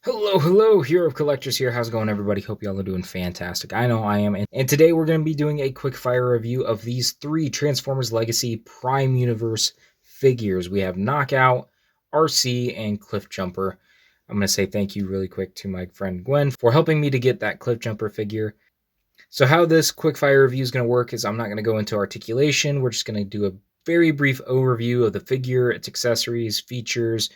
Hello, Hero of Collectors here. How's it going, everybody? Hope y'all are doing fantastic. I know I am. And today we're going to be doing a quick fire review of these three Transformers Legacy Prime Universe figures. We have Knockout, Arcee, and Cliffjumper. I'm going to say thank you really quick to my friend Gwen for helping me to get that Cliffjumper figure. So how this quick fire review is going to work is I'm not going to go into articulation. We're just going to do a very brief overview of the figure, its accessories, features,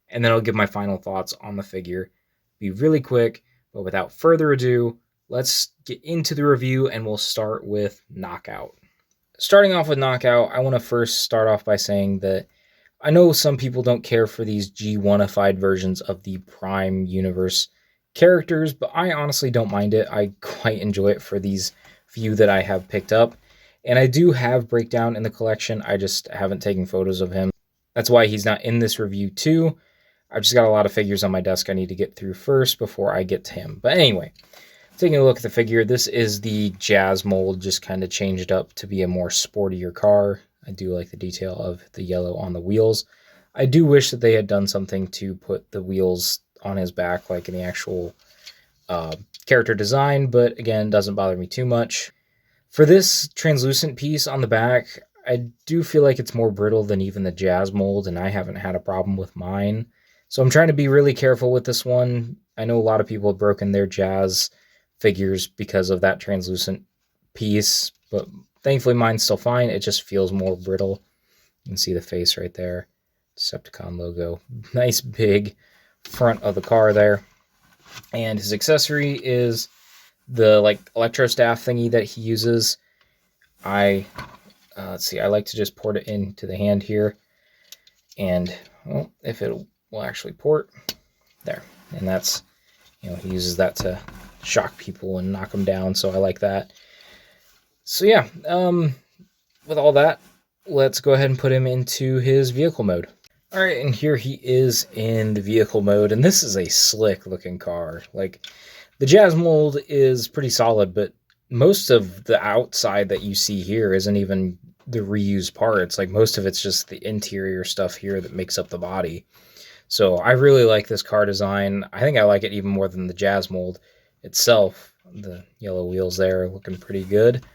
and then I'll give my final thoughts on the figure. Be really quick, but without further ado, let's get into the review and we'll start with Knockout. Starting off with Knockout, I want to first start off by saying that I know some people don't care for these G1ified versions of the Prime Universe characters, but I honestly don't mind it. I quite enjoy it for these few that I have picked up. And I do have Breakdown in the collection, I just haven't taken photos of him. That's why he's not in this review too. I've just got a lot of figures on my desk I need to get through first before I get to him. But anyway, taking a look at the figure, this is the Jazz mold, just kind of changed up to be a more sportier car. I do like the detail of the yellow on the wheels. I do wish that they had done something to put the wheels on his back like in the actual character design, but again, doesn't bother me too much. For this translucent piece on the back, I do feel like it's more brittle than even the Jazz mold, and I haven't had a problem with mine. So I'm trying to be really careful with this one. I know a lot of people have broken their Jazz figures because of that translucent piece, but thankfully mine's still fine. It just feels more brittle. You can see the face right there. Decepticon logo. Nice big front of the car there. And his accessory is the electro staff thingy that he uses. Let's see, I like to just port it into the hand here. And well, if it will actually port there, and that's, he uses that to shock people and knock them down, so I like that. So yeah, with all that, let's go ahead and put him into his vehicle mode. All right, and here he is in the vehicle mode, and this is a slick looking car. Like, the Jazz mold is pretty solid, but most of the outside that you see here isn't even the reused parts. Like, most of it's just the interior stuff here that makes up the body. So I really like this car design. I think I like it even more than the Jazz mold itself. The yellow wheels there are looking pretty good.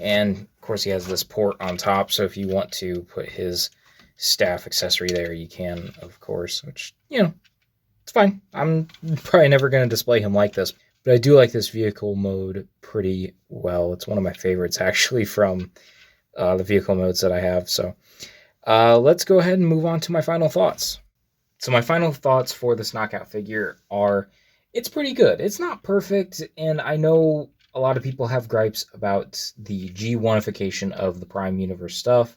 And of course he has this port on top, so if you want to put his staff accessory there, you can, of course, which, it's fine. I'm probably never going to display him like this, but I do like this vehicle mode pretty well. It's one of my favorites, actually, from the vehicle modes that I have. So let's go ahead and move on to my final thoughts. So my final thoughts for this Knockout figure are, it's pretty good. It's not perfect, and I know a lot of people have gripes about the G1ification of the Prime Universe stuff.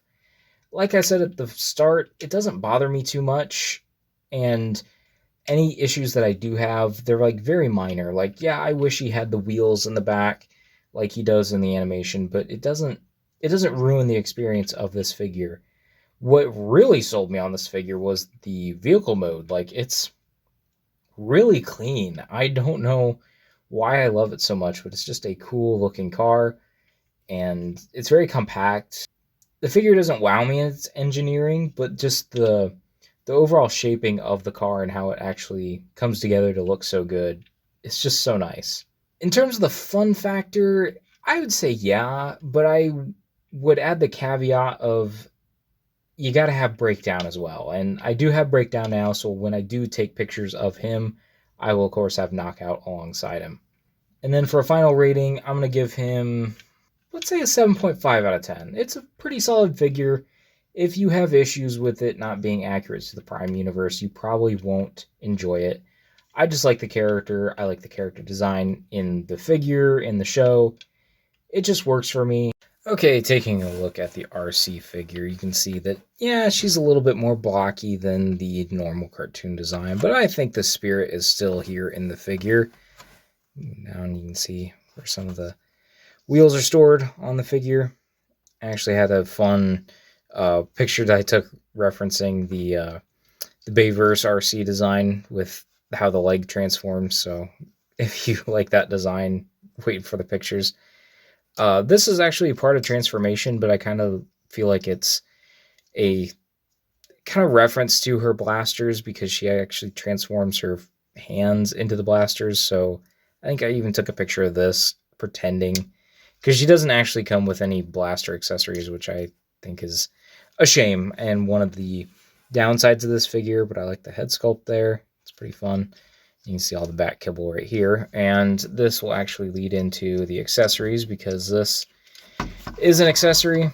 Like I said at the start, it doesn't bother me too much, and any issues that I do have, they're very minor. Like, yeah, I wish he had the wheels in the back like he does in the animation, but it doesn't ruin the experience of this figure. What really sold me on this figure was the vehicle mode. Like, it's really clean. I don't know why I love it so much, but it's just a cool looking car, and it's very compact. The figure doesn't wow me in its engineering, but just the overall shaping of the car and how it actually comes together to look so good, it's just so nice. In terms of the fun factor, I would say yeah, but I would add the caveat of you got to have Breakdown as well. And I do have Breakdown now, so when I do take pictures of him, I will, of course, have Knockout alongside him. And then for a final rating, I'm going to give him, let's say, a 7.5 out of 10. It's a pretty solid figure. If you have issues with it not being accurate to the Prime Universe, you probably won't enjoy it. I just like the character. I like the character design in the figure, in the show. It just works for me. Okay, taking a look at the Arcee figure, you can see that, yeah, she's a little bit more blocky than the normal cartoon design, but I think the spirit is still here in the figure. Now you can see where some of the wheels are stored on the figure. I actually had a fun picture that I took referencing the Bayverse Arcee design with how the leg transforms, so if you like that design, wait for the pictures. This is actually a part of transformation, but I kind of feel like it's a kind of reference to her blasters because she actually transforms her hands into the blasters, so I think I even took a picture of this pretending, because she doesn't actually come with any blaster accessories, which I think is a shame and one of the downsides of this figure, but I like the head sculpt there. It's pretty fun. You can see all the back kibble right here, and this will actually lead into the accessories, because this is an accessory,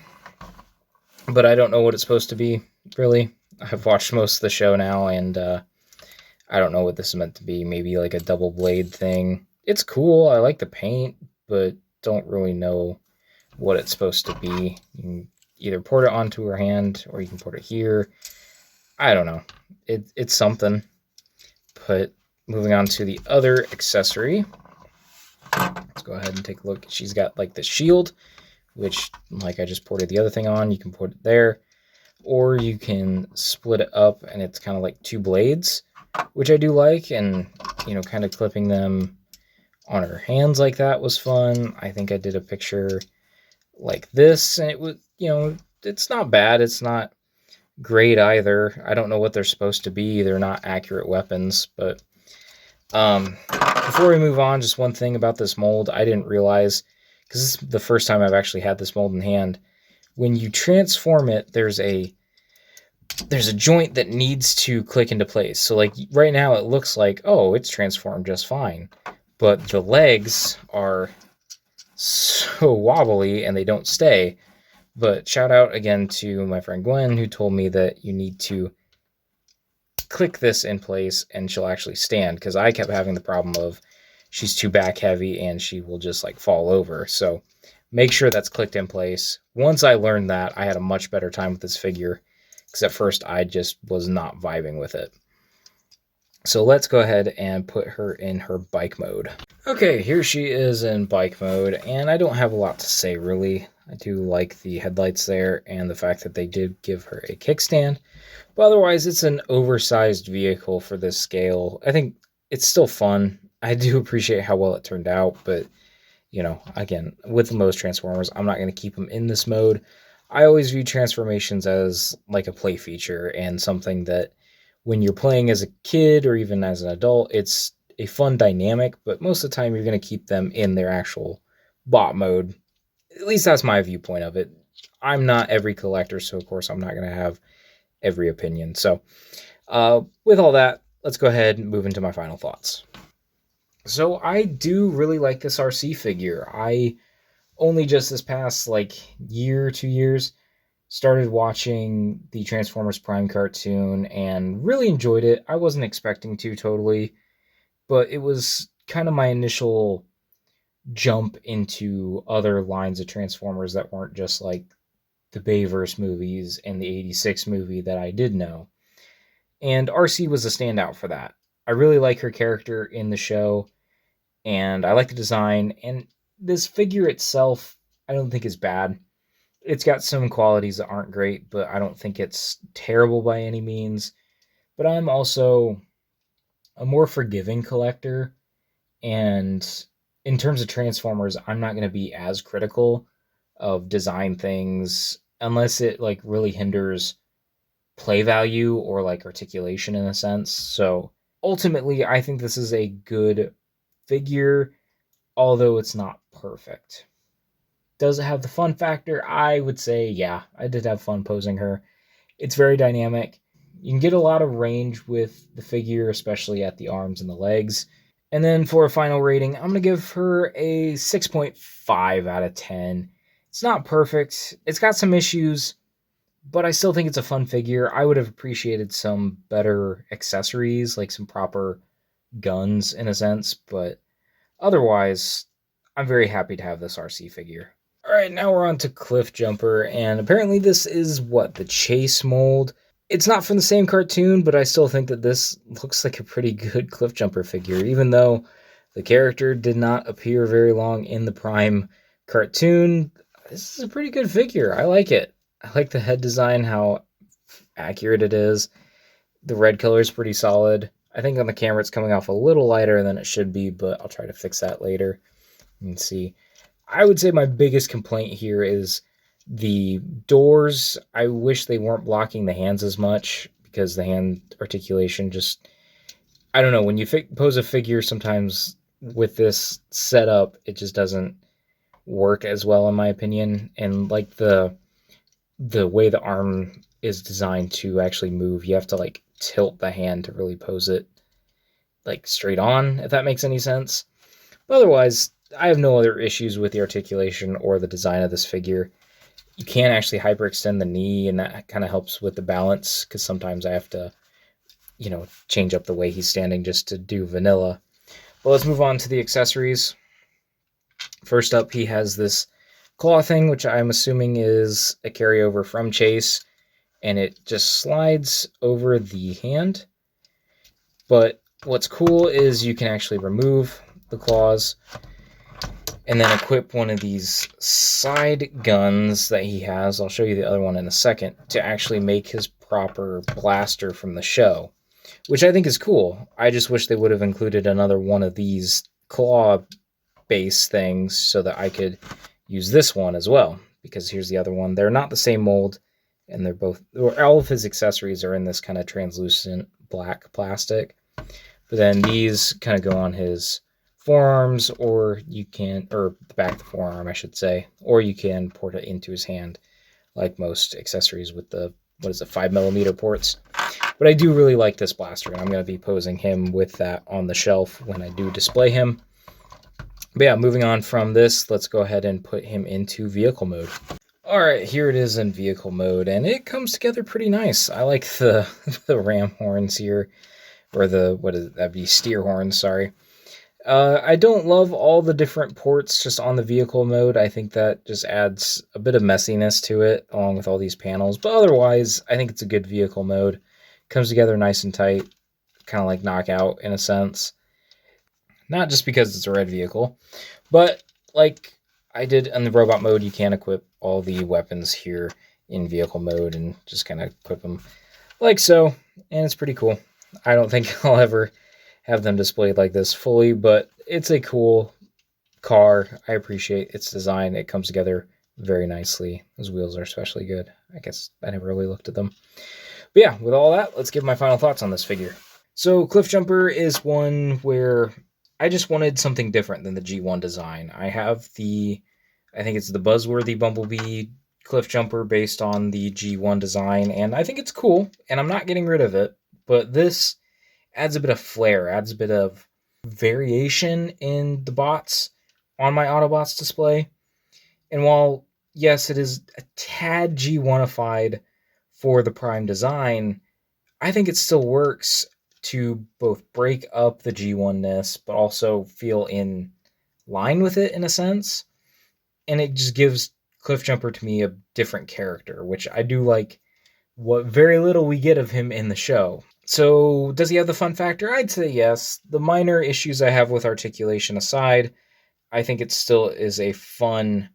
but I don't know what it's supposed to be, really. I've watched most of the show now, and I don't know what this is meant to be. Maybe like a double blade thing. It's cool. I like the paint, but don't really know what it's supposed to be. You can either port it onto her hand, or you can port it here. I don't know. It's something. But moving on to the other accessory. Let's go ahead and take a look. She's got like the shield, which, like I just ported the other thing on, you can put it there. Or you can split it up, and it's kind of like two blades, which I do like. And, you know, kind of clipping them on her hands like that was fun. I think I did a picture like this, and it was, you know, it's not bad. It's not great either. I don't know what they're supposed to be. They're not accurate weapons, but before we move on, just one thing about this mold I didn't realize, because this is the first time I've actually had this mold in hand. When you transform it, there's a joint that needs to click into place. So like right now it looks like, oh, it's transformed just fine, but the legs are so wobbly and they don't stay. But shout out again to my friend Gwen, who told me that you need to click this in place and she'll actually stand, because I kept having the problem of she's too back heavy and she will just like fall over. So make sure that's clicked in place. Once I learned that, I had a much better time with this figure, because at first I just was not vibing with it. So let's go ahead and put her in her bike mode. Okay, here she is in bike mode, and I don't have a lot to say really. I do like the headlights there and the fact that they did give her a kickstand, but otherwise it's an oversized vehicle for this scale. I think it's still fun. I do appreciate how well it turned out, but you know, again, with most Transformers, I'm not going to keep them in this mode. I always view transformations as like a play feature and something that when you're playing as a kid or even as an adult, it's a fun dynamic, but most of the time you're going to keep them in their actual bot mode. At least that's my viewpoint of it. I'm not every collector, so of course I'm not going to have every opinion. So with all that, let's go ahead and move into my final thoughts. So I do really like this Arcee figure. I only just this past like year, 2 years, started watching the Transformers Prime cartoon and really enjoyed it. I wasn't expecting to totally, but it was kind of my initial jump into other lines of Transformers that weren't just like the Bayverse movies and the 86 movie that I did know. And Arcee was a standout for that. I really like her character in the show, and I like the design, and this figure itself I don't think is bad. It's got some qualities that aren't great, but I don't think it's terrible by any means. But I'm also a more forgiving collector, and in terms of Transformers, I'm not going to be as critical of design things unless it like really hinders play value or like articulation in a sense. So ultimately, I think this is a good figure, although it's not perfect. Does it have the fun factor? I would say, yeah, I did have fun posing her. It's very dynamic. You can get a lot of range with the figure, especially at the arms and the legs. And then for a final rating, I'm going to give her a 6.5 out of 10. It's not perfect. It's got some issues, but I still think it's a fun figure. I would have appreciated some better accessories, like some proper guns in a sense, but otherwise, I'm very happy to have this Arcee figure. Alright, now we're on to Cliffjumper, and apparently this is, the Chase mold? It's not from the same cartoon, but I still think that this looks like a pretty good Cliffjumper figure, even though the character did not appear very long in the Prime cartoon. This is a pretty good figure. I like it. I like the head design, how accurate it is. The red color is pretty solid. I think on the camera it's coming off a little lighter than it should be, but I'll try to fix that later. You can see. I would say my biggest complaint here is the doors. I wish they weren't blocking the hands as much, because the hand articulation just, I don't know, when you pose a figure, sometimes with this setup, it just doesn't work as well, in my opinion. And like the way the arm is designed to actually move, you have to like tilt the hand to really pose it like straight on, if that makes any sense. But otherwise, I have no other issues with the articulation or the design of this figure. You can actually hyperextend the knee, and that kind of helps with the balance, because sometimes I have to, change up the way he's standing just to do vanilla. But let's move on to the accessories. First up, he has this claw thing, which I'm assuming is a carryover from Chase, and it just slides over the hand. But what's cool is you can actually remove the claws and then equip one of these side guns that he has. I'll show you the other one in a second, to actually make his proper blaster from the show, which I think is cool. I just wish they would have included another one of these claw base things so that I could use this one as well, because here's the other one. They're not the same mold, and they're both, all of his accessories are in this kind of translucent black plastic. But then these kind of go on his forearms, or you can, or the back of the forearm, I should say, or you can port it into his hand, like most accessories with the, 5mm ports. But I do really like this blaster, and I'm going to be posing him with that on the shelf when I do display him. But yeah, moving on from this, let's go ahead and put him into vehicle mode. Alright, here it is in vehicle mode, and it comes together pretty nice. I like the ram horns here, or that'd be steer horns, sorry. I don't love all the different ports just on the vehicle mode. I think that just adds a bit of messiness to it, along with all these panels. But otherwise, I think it's a good vehicle mode. Comes together nice and tight, kind of like Knockout in a sense. Not just because it's a red vehicle, but like I did in the robot mode, you can equip all the weapons here in vehicle mode and just kind of equip them like so, and it's pretty cool. I don't think I'll ever have them displayed like this fully, but it's a cool car. I appreciate its design. It comes together very nicely. Those wheels are especially good. I guess I never really looked at them. But yeah, with all that, let's give my final thoughts on this figure. So Cliffjumper is one where I just wanted something different than the G1 design. I think it's the Buzzworthy Bumblebee Cliffjumper based on the G1 design, and I think it's cool, and I'm not getting rid of it, but this adds a bit of flair, adds a bit of variation in the bots on my Autobots display. And while, yes, it is a tad G1ified for the Prime design, I think it still works to both break up the G1-ness, but also feel in line with it in a sense. And it just gives Cliffjumper to me a different character, which I do like what very little we get of him in the show. So, does he have the fun factor? I'd say yes. The minor issues I have with articulation aside, I think it still is a fun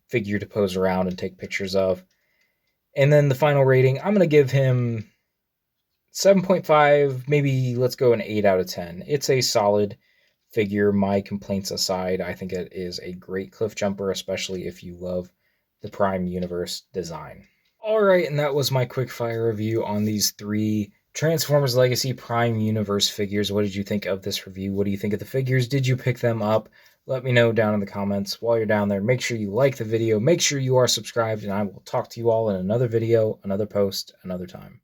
figure to pose around and take pictures of. And then the final rating, I'm going to give him 7.5, maybe let's go an 8 out of 10. It's a solid figure, my complaints aside. I think it is a great Cliffjumper, especially if you love the Prime Universe design. Alright, and that was my quick fire review on these 3 Transformers Legacy Prime Universe figures. What did you think of this review? What do you think of the figures? Did you pick them up? Let me know down in the comments. While you're down there, make sure you like the video, make sure you are subscribed, and I will talk to you all in another video, another post, another time.